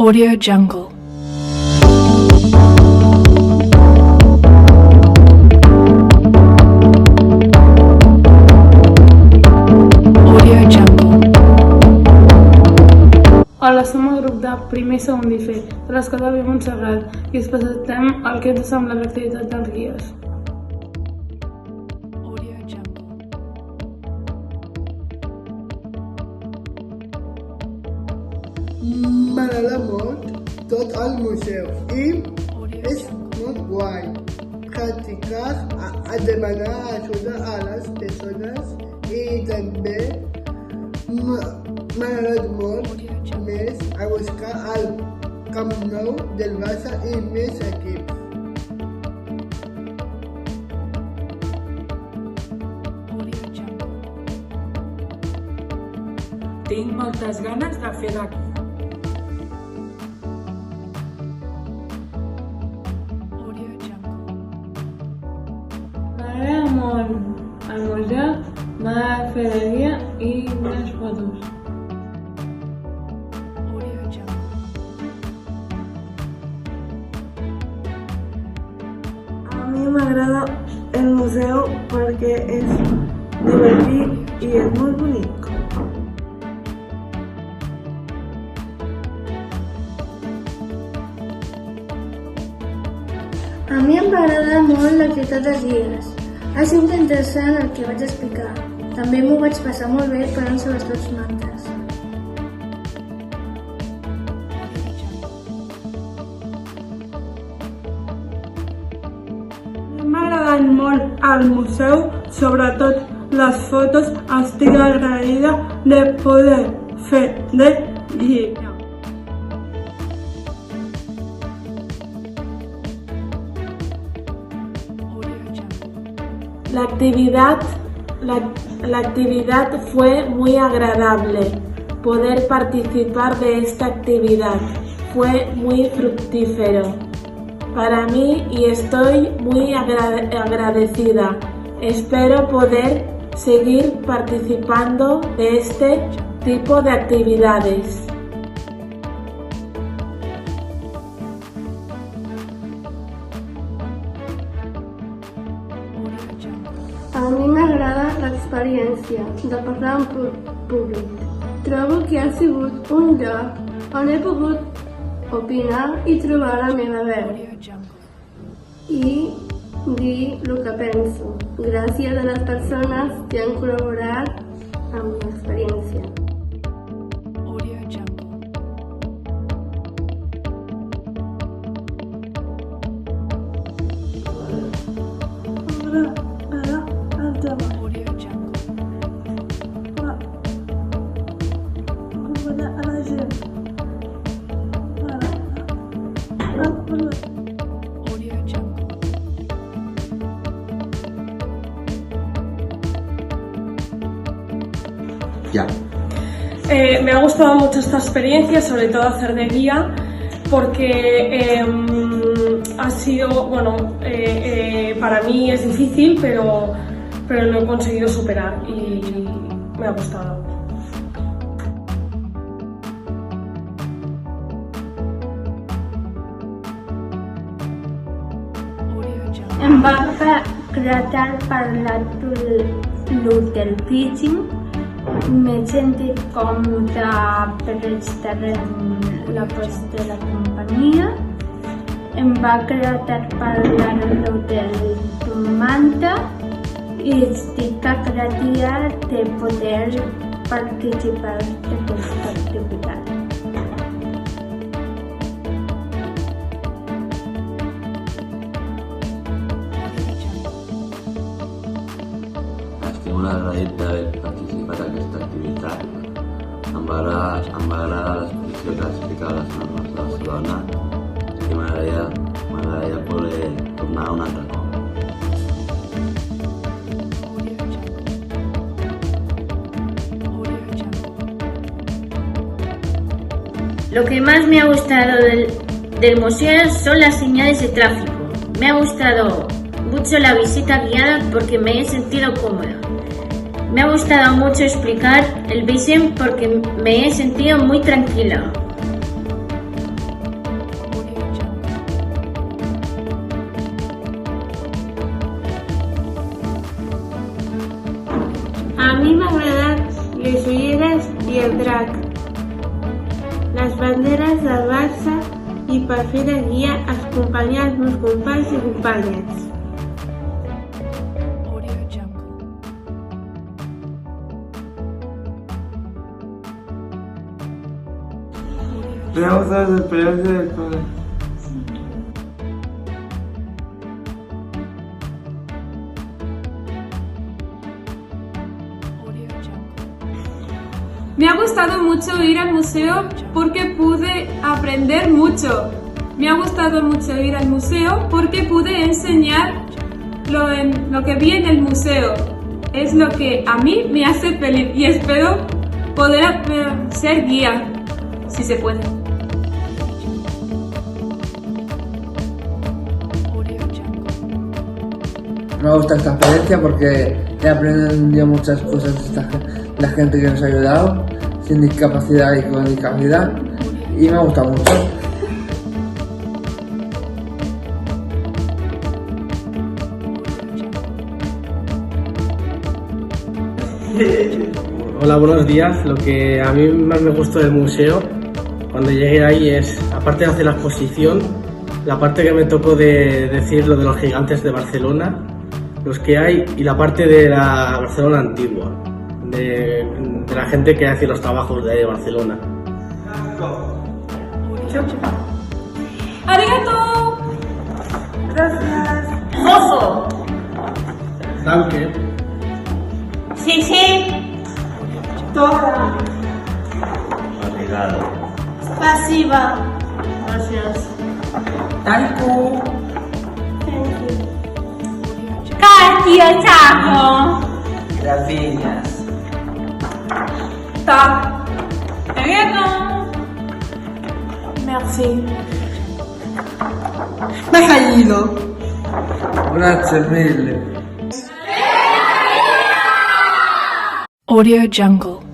Audio Jungle. Audio Jungle. Hola, som el grup de primer i segon d'IFE de l'Escola Via Montserrat i us presentem el que ens sembla l'activitat dels guies. Audio Jungle. M'agrada molt tot el museu i és molt guai practicar a demanar ajuda a les persones i també m'ha agradat molt més a buscar el Camp Nou del Barça i més equips. Audio Jungle. Tinc moltes ganes de fer d'aquí. Audio Jungle. M'agrada molt el museu, m'agrada fer de guia i les fotos. Audio Jungle. A mi m'agrada el museu perquè és divertit i és molt bonic. A mi em va agradar molt l'activitat dels guies. Ha sigut interessant el que vaig explicar. També m'ho vaig passar molt bé parlant sobre els tots mantes. M'ha agradat molt el museu, sobretot les fotos. Estic agraïda de poder fer de guia. Audio Jungle. La actividad fue muy agradable. Poder participar de esta actividad fue muy fructífero para mí y estoy muy agradecida. Espero poder seguir participando de este tipo de actividades. Audio Jungle. A mi m'agrada l'experiència de parlar en públic. Trobo que ha sigut un lloc on he pogut opinar i trobar la meva veu Audio Jungle. i dir el que penso, gràcies a les persones que han col·laborat amb l'experiència. Audio Jungle. Audio Jungle. Audio Jungle. Ya. Me ha gustado mucho esta experiencia, sobre todo hacer de guía, porque ha sido, bueno, para mí es difícil, pero lo he conseguido superar y me ha gustado. Audio Jungle. Em va agradar parlar del pitching. M'he sentit còmode per estar en la post de la companyia. Em va agradar parlar del manta i estic agradida de poder participar d'aquesta activitat. Estic molt agraït d'haver participat en aquesta activitat. Em va agradar l'exposició que explicava les normes de Barcelona i m'agradaria poder tornar un altre cop. Audio Jungle. Audio Jungle. Lo que más me ha gustado del museo son las señales de tráfico. Me ha gustado mucho la visita guiada porque me he sentido cómoda. Me ha gustado mucho explicar el Vision porque me he sentido muy tranquila. el drac, les banderes del Barça i per fer de guia acompanyar els meus companys i companyes. Audio Jungle. Me ha gustado la experiencia del cole. Audio Jungle. Me ha gustado mucho ir al museo porque pude aprender mucho. Me ha gustado mucho ir al museo porque pude enseñar lo que vi en el museo. Es lo que a mí me hace feliz y espero poder ser guía, si se puede. Audio Jungle. Me gusta esta experiencia porque he aprendido muchas cosas de la gente que nos ha ayudado, sin discapacidad y con discapacidad, y me ha gustado mucho. Hola, buenos días. Lo que a mí más me gustó del museo cuando llegué ahí es, aparte de hacer la exposición, la parte que me tocó de decir lo de los gigantes de Barcelona, los que hay, y la parte de la Barcelona antigua, de la gente que hace los trabajos de ahí de Barcelona. ¡Arigato! Gracias. ¡Ojo! Danke. Sí, sí. Toda. Obrigado. Pasiva. Gracias. Danke. Gracias, Chaco. Gracias. Ta. Merci. Me he caído. Grazie mille. Audio Jungle.